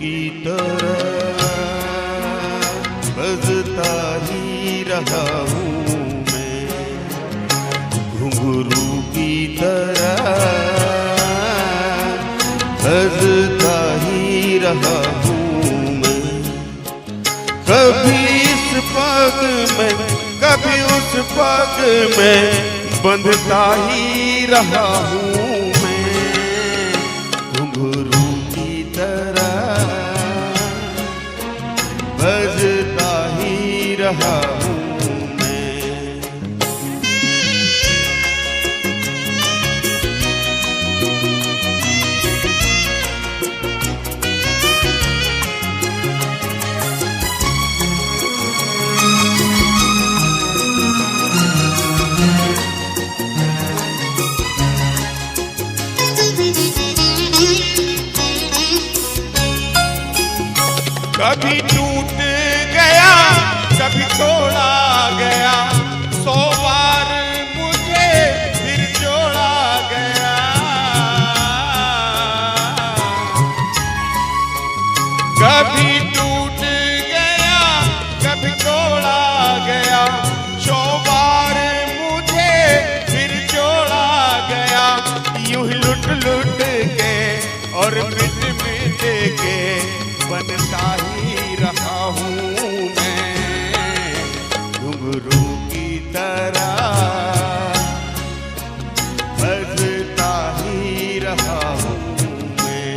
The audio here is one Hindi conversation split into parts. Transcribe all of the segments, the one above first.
की तरह बजता ही रहा हूँ मैं, घुंघरू की तरह बजता ही रहा हूँ मैं। कभी इस पग में कभी उस पग में बंधता ही रहा हूँ मैं, घुंघरू की तरह बजता ही रहा हूँ मैं। कभी टूट गया कभी तोड़ा गया, 100 बार मुझे फिर जोड़ा गया। कभी टूट गया कभी तोड़ा गया, 100 बार मुझे फिर जोड़ा गया। यूं ही लुट लुट के और मिट मिट के बनता ही रहा हूँ मैं, घुंघरू की तरह बजता ही रहा हूँ मैं।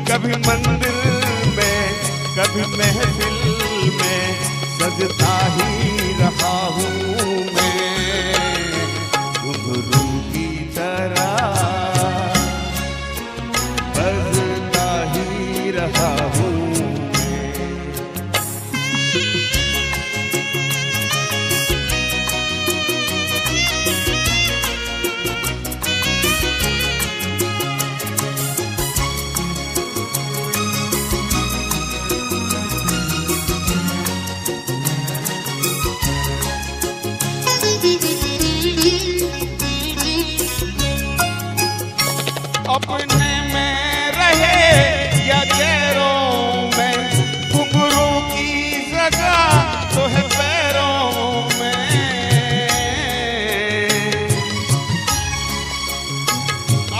कभी मंदिर में कभी महफिल में सजता ही रहा हूँ मैं, घुंघरू की तरह बजता ही रहा हूँ अपने में रहे या गैरों में, घुंघरू की जगह तो है पैरों में।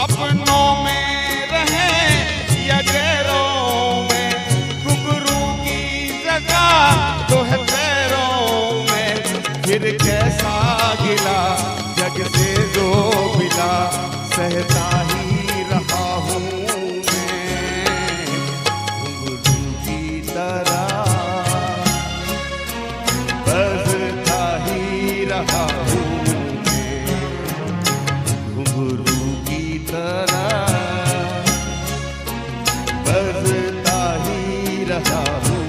अपनों में रहे या गैरों में, घुंघरू की जगह तो है पैरों में। फिर कैसा गिला जग से जो मिला सहता ही रहा हूँ मैं, घुंघरू की तरह बजता ही रहा हूँ मैं, घुंघरू की तरह बजता ही रहा हूँ।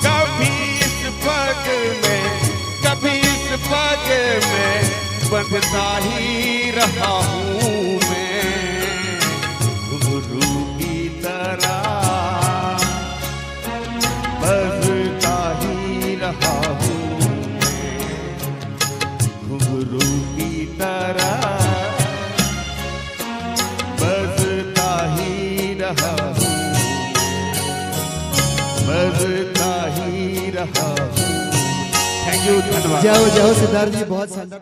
कभी इस पग में कभी इस पग में बंधता ही रहा हूँ मैं, घुंघरू की तरह बजता ही रहा हूँ मैं, घुंघरू की तरह बजता ही रहा हूँ, बजता ही रहा हूँ। थैंक यू, धन्यवाद। जय हो सिद्धार्थ जी, बहुत शानदार।